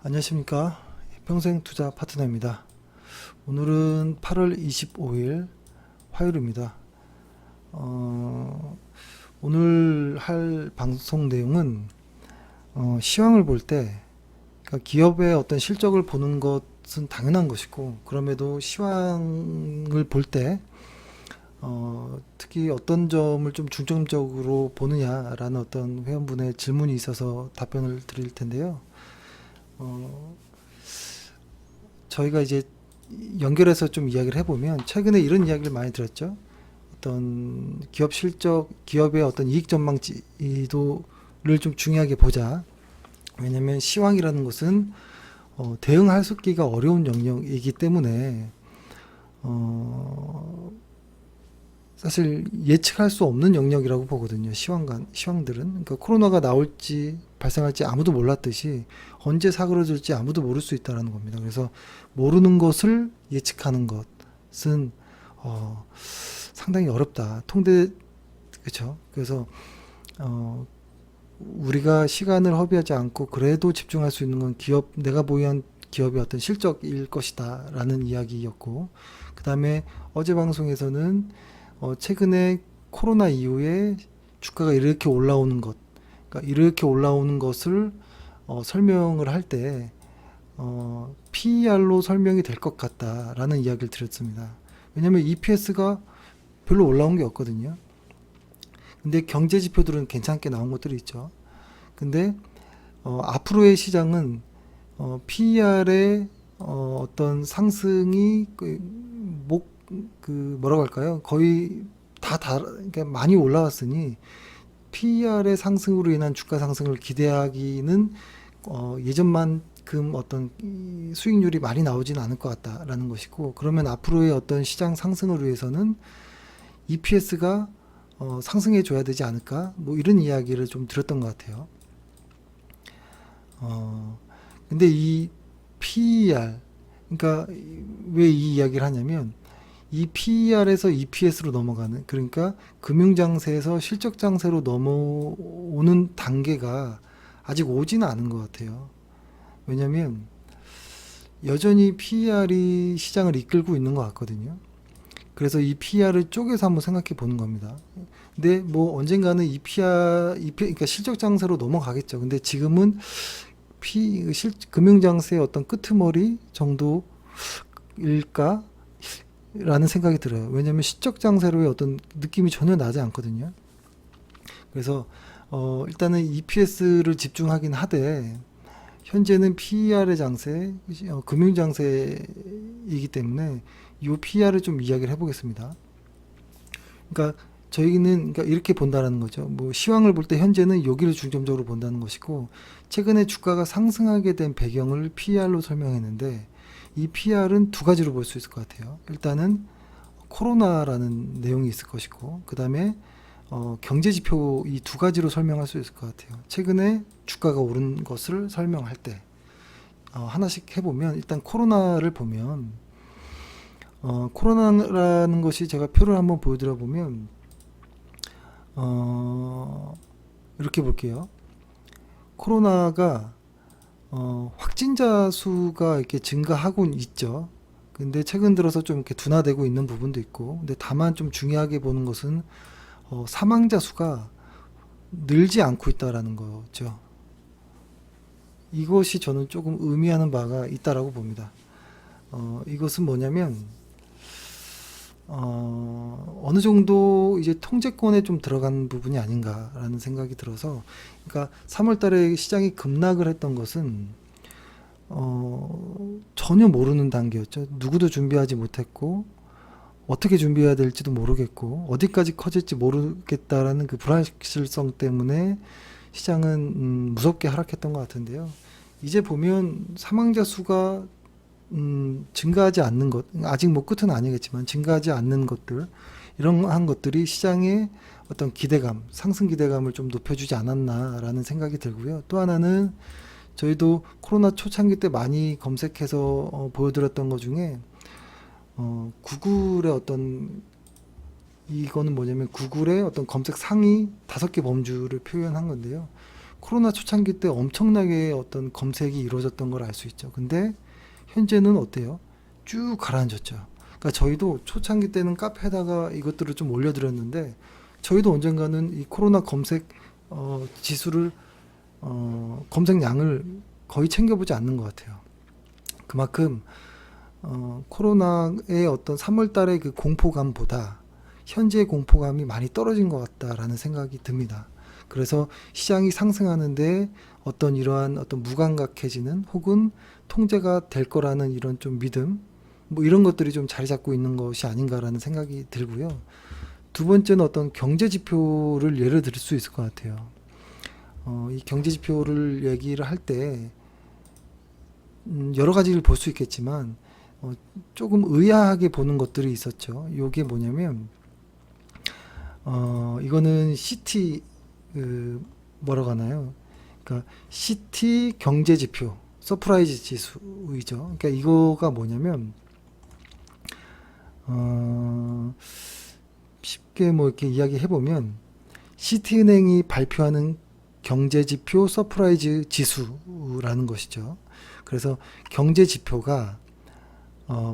안녕하십니까. 평생투자 파트너입니다. 오늘은 8월 25일 화요일입니다. 오늘 할 방송 내용은 시황을 볼 때, 그러니까 기업의 어떤 실적을 보는 것은 당연한 것이고, 그럼에도 시황을 볼 때 특히 어떤 점을 좀 중점적으로 보느냐라는 어떤 회원분의 질문이 있어서 답변을 드릴 텐데요. 어, 저희가 이제 연결해서 좀 이야기를 해보면 최근에 이런 이야기를 많이 들었죠. 어떤 기업 실적, 기업의 어떤 이익 전망치도를 좀 중요하게 보자. 왜냐하면 시황이라는 것은 대응할 수 있기가 어려운 영역이기 때문에 어, 사실 예측할 수 없는 영역이라고 보거든요. 시황들은. 그러니까 코로나가 나올지 발생할지 아무도 몰랐듯이 언제 사그러질지 아무도 모를 수 있다는 겁니다. 그래서 모르는 것을 예측하는 것은 상당히 어렵다. 그렇죠? 그래서 우리가 시간을 허비하지 않고 그래도 집중할 수 있는 건 내가 보유한 기업의 어떤 실적일 것이다라는 이야기였고, 그 다음에 어제 방송에서는 최근에 코로나 이후에 주가가 이렇게 올라오는 것, 그러니까 이렇게 올라오는 것을 설명을 할 때 PER로 설명이 될 것 같다라는 이야기를 드렸습니다. 왜냐하면 EPS가 별로 올라온 게 없거든요. 근데 경제 지표들은 괜찮게 나온 것들이 있죠. 근데 앞으로의 시장은 PER의 어떤 상승이 뭐라고 할까요? 거의 그러니까 많이 올라왔으니 PER의 상승으로 인한 주가 상승을 기대하기는 예전만큼 어떤 수익률이 많이 나오지는 않을 것 같다라는 것이고, 그러면 앞으로의 어떤 시장 상승을 위해서는 EPS가 상승해 줘야 되지 않을까? 뭐 이런 이야기를 좀 드렸던 것 같아요. 근데 이 PER, 그러니까 왜 이 이야기를 하냐면 이 PER에서 EPS로 넘어가는, 그러니까 금융장세에서 실적장세로 넘어오는 단계가 아직 오지는 않은 것 같아요. 왜냐면 여전히 PER이 시장을 이끌고 있는 것 같거든요. 그래서 이 PER을 쪼개서 한번 생각해 보는 겁니다. 근데 뭐 언젠가는 이 그러니까 실적장세로 넘어가겠죠. 근데 지금은 금융장세의 어떤 끄트머리 정도일까? 라는 생각이 들어요. 왜냐하면 시적 장세로의 어떤 느낌이 전혀 나지 않거든요. 그래서 일단은 EPS를 집중하긴 하되 현재는 PER의 장세, 금융 장세이기 때문에 이 PER을 좀 이야기를 해보겠습니다. 그러니까 저희는 그러니까 이렇게 본다라는 거죠. 뭐 시황을 볼 때 현재는 여기를 중점적으로 본다는 것이고, 최근에 주가가 상승하게 된 배경을 PER로 설명했는데 이 PER은 두 가지로 볼 수 있을 것 같아요. 일단은 코로나라는 내용이 있을 것이고, 그 다음에 경제 지표, 이 두 가지로 설명할 수 있을 것 같아요. 최근에 주가가 오른 것을 설명할 때 하나씩 해보면, 일단 코로나를 보면 코로나라는 것이 제가 표를 한번 보여드려 보면 이렇게 볼게요. 코로나가 확진자 수가 이렇게 증가하고 있죠. 근데 최근 들어서 좀 이렇게 둔화되고 있는 부분도 있고, 근데 다만 좀 중요하게 보는 것은 사망자 수가 늘지 않고 있다라는 거죠. 이것이 저는 조금 의미하는 바가 있다라고 봅니다. 이것은 뭐냐면 어느 정도 이제 통제권에 좀 들어간 부분이 아닌가라는 생각이 들어서, 그러니까 3월 달에 시장이 급락을 했던 것은 전혀 모르는 단계였죠. 누구도 준비하지 못했고 어떻게 준비해야 될지도 모르겠고 어디까지 커질지 모르겠다라는 그 불확실성 때문에 시장은 무섭게 하락했던 것 같은데요. 이제 보면 사망자 수가 증가하지 않는 것, 아직 뭐 끝은 아니겠지만 증가하지 않는 것들, 이러한 것들이 시장의 어떤 기대감, 상승 기대감을 좀 높여주지 않았나라는 생각이 들고요. 또 하나는 저희도 코로나 초창기 때 많이 검색해서 보여드렸던 것 중에 구글의 어떤, 이거는 뭐냐면 구글의 어떤 검색 상위 5개 범주를 표현한 건데요. 코로나 초창기 때 엄청나게 어떤 검색이 이루어졌던 걸 알 수 있죠. 근데 현재는 어때요? 쭉 가라앉았죠. 그러니까 저희도 초창기 때는 카페에다가 이것들을 좀 올려드렸는데 저희도 언젠가는 이 코로나 검색 지수를 검색량을 거의 챙겨보지 않는 것 같아요. 그만큼 코로나의 어떤 3월 달의 그 공포감보다 현재의 공포감이 많이 떨어진 것 같다라는 생각이 듭니다. 그래서 시장이 상승하는데 어떤 이러한 어떤 무감각해지는 혹은 통제가 될 거라는 이런 좀 믿음, 뭐 이런 것들이 좀 자리 잡고 있는 것이 아닌가라는 생각이 들고요. 두 번째는 어떤 경제 지표를 예를 들 수 있을 것 같아요. 이 경제 지표를 얘기를 할 때 여러 가지를 볼 수 있겠지만 조금 의아하게 보는 것들이 있었죠. 이게 뭐냐면 이거는 CT 뭐라고 하나요? 그러니까 CT 경제 지표, 서프라이즈 지수이죠. 그러니까 이거가 뭐냐면 쉽게 뭐 이렇게 이야기해 보면 CT은행이 발표하는 경제 지표 서프라이즈 지수라는 것이죠. 그래서 경제 지표가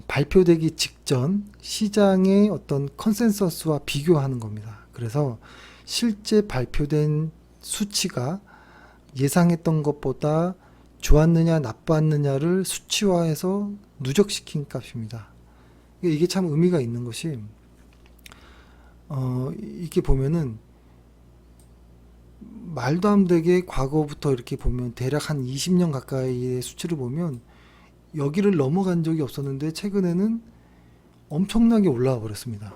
발표되기 직전 시장의 어떤 컨센서스와 비교하는 겁니다. 그래서 실제 발표된 수치가 예상했던 것보다 좋았느냐 나빴느냐를 수치화해서 누적시킨 값입니다. 이게 참 의미가 있는 것이 이렇게 보면은 말도 안 되게 과거부터 이렇게 보면 대략 한 20년 가까이의 수치를 보면 여기를 넘어간 적이 없었는데 최근에는 엄청나게 올라와 버렸습니다.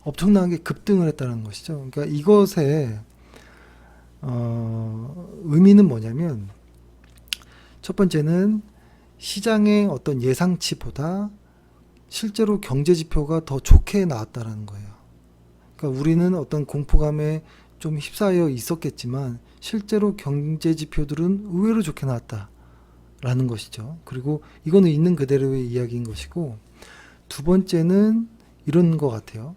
엄청나게 급등을 했다는 것이죠. 그러니까 이것의 의미는 뭐냐면 첫 번째는 시장의 어떤 예상치보다 실제로 경제 지표가 더 좋게 나왔다는 거예요. 그러니까 우리는 어떤 공포감에 좀 휩싸여 있었겠지만 실제로 경제 지표들은 의외로 좋게 나왔다라는 것이죠. 그리고 이거는 있는 그대로의 이야기인 것이고, 두 번째는 이런 것 같아요.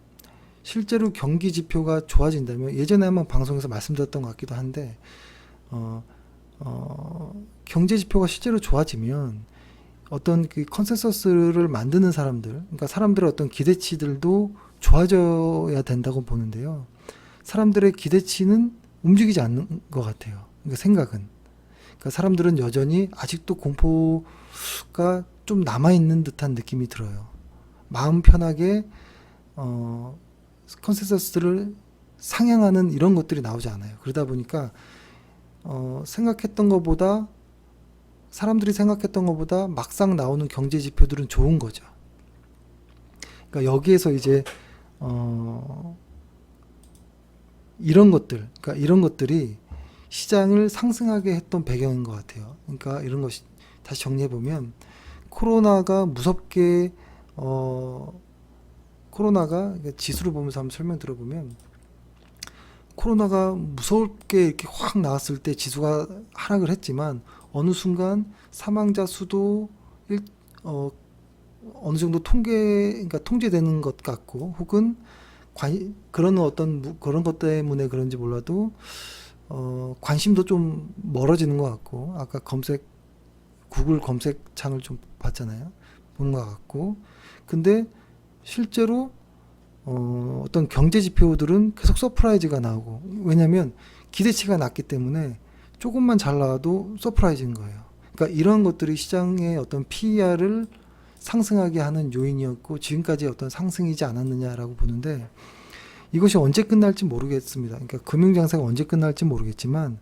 실제로 경기 지표가 좋아진다면, 예전에 한번 방송에서 말씀드렸던 것 같기도 한데 경제 지표가 실제로 좋아지면 어떤 그 컨센서스를 만드는 사람들, 그러니까 사람들의 어떤 기대치들도 좋아져야 된다고 보는데요. 사람들의 기대치는 움직이지 않는 것 같아요. 그러니까 생각은. 그러니까 사람들은 여전히 아직도 공포가 좀 남아있는 듯한 느낌이 들어요. 마음 편하게 컨센서스를 상향하는 이런 것들이 나오지 않아요. 그러다 보니까 사람들이 생각했던 것보다 막상 나오는 경제 지표들은 좋은 거죠. 그러니까 여기에서 이제 이런 것들이 시장을 상승하게 했던 배경인 것 같아요. 그러니까 이런 것이 다시 정리해 보면 코로나가 무섭게 코로나가 지수를 보면서 한번 설명 들어보면 코로나가 무섭게 이렇게 확 나왔을 때 지수가 하락을 했지만 어느 순간 사망자 수도 어느 정도 그러니까 통제되는 것 같고 혹은 그런 것 때문에 그런지 몰라도 관심도 좀 멀어지는 것 같고 아까 구글 검색창을 좀 봤잖아요. 보는 것 같고 근데 실제로 어떤 경제 지표들은 계속 서프라이즈가 나오고 왜냐하면 기대치가 낮기 때문에 조금만 잘 나와도 서프라이즈인 거예요. 그러니까 이런 것들이 시장의 어떤 PER을 상승하게 하는 요인이었고 지금까지 어떤 상승이지 않았느냐라고 보는데 이것이 언제 끝날지 모르겠습니다. 그러니까 금융장세가 언제 끝날지 모르겠지만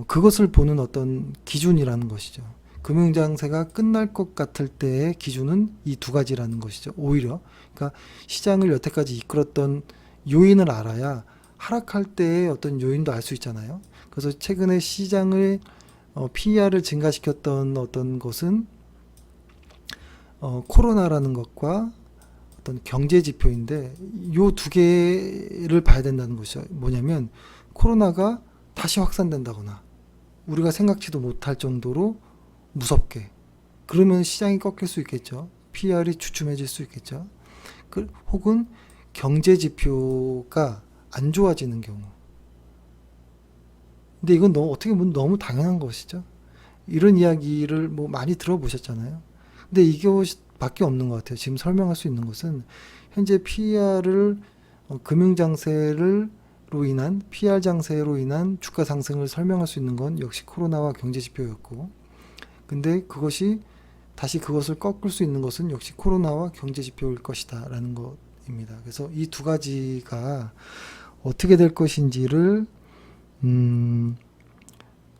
그것을 보는 어떤 기준이라는 것이죠. 금융장세가 끝날 것 같을 때의 기준은 이 두 가지라는 것이죠. 오히려 그러니까 시장을 여태까지 이끌었던 요인을 알아야 하락할 때의 어떤 요인도 알 수 있잖아요. 그래서 최근에 시장을 PER을 증가시켰던 어떤 것은 코로나라는 것과 어떤 경제 지표인데 요 두 개를 봐야 된다는 것이죠. 뭐냐면 코로나가 다시 확산된다거나 우리가 생각지도 못할 정도로 무섭게 그러면 시장이 꺾일 수 있겠죠. PER이 주춤해질 수 있겠죠. 혹은 경제 지표가 안 좋아지는 경우 근데 이건 어떻게 보면 너무 당연한 것이죠. 이런 이야기를 뭐 많이 들어보셨잖아요. 근데 이것밖에 없는 것 같아요. 지금 설명할 수 있는 것은 현재 PER을 금융장세로 인한 PR 장세로 인한 주가 상승을 설명할 수 있는 건 역시 코로나와 경제 지표였고, 근데 다시 그것을 꺾을 수 있는 것은 역시 코로나와 경제 지표일 것이다라는 것입니다. 그래서 이 두 가지가 어떻게 될 것인지를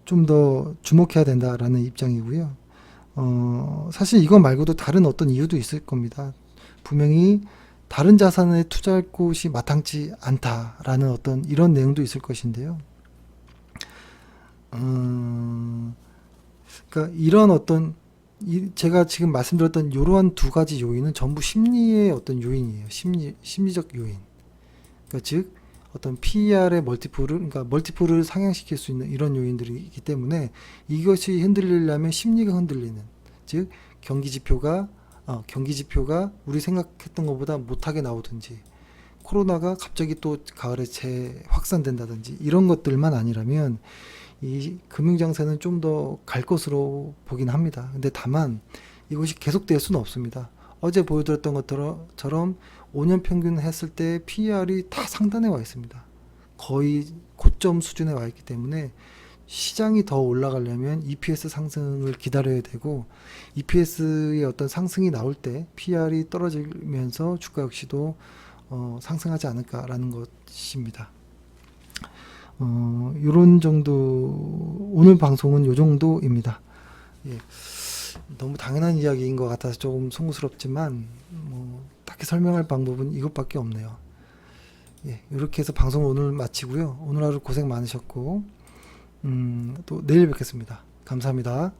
좀 더 주목해야 된다라는 입장이고요. 사실 이거 말고도 다른 어떤 이유도 있을 겁니다. 분명히 다른 자산에 투자할 곳이 마땅치 않다라는 어떤 이런 내용도 있을 것인데요. 그러니까 이런 어떤 제가 지금 말씀드렸던 이러한 두 가지 요인은 전부 심리의 어떤 요인이에요. 심리적 요인. 그러니까 즉 어떤 PER의 그러니까 멀티플을 상향시킬 수 있는 이런 요인들이 있기 때문에 이것이 흔들리려면 심리가 흔들리는, 즉 경기 지표가 우리 생각했던 것보다 못하게 나오든지, 코로나가 갑자기 또 가을에 재확산된다든지 이런 것들만 아니라면 이 금융장세는 좀 더 갈 것으로 보긴 합니다. 근데 다만 이것이 계속될 수는 없습니다. 어제 보여드렸던 것처럼 5년 평균 했을 때 PER이 다 상단에 와 있습니다. 거의 고점 수준에 와 있기 때문에 시장이 더 올라가려면 EPS 상승을 기다려야 되고, EPS의 어떤 상승이 나올 때 PER이 떨어지면서 주가 역시도 상승하지 않을까라는 것입니다. 요런 정도, 오늘 방송은 요 정도입니다. 예. 너무 당연한 이야기인 것 같아서 조금 송구스럽지만, 뭐, 딱히 설명할 방법은 이것밖에 없네요. 예, 이렇게 해서 방송을 오늘 마치고요. 오늘 하루 고생 많으셨고, 또 내일 뵙겠습니다. 감사합니다.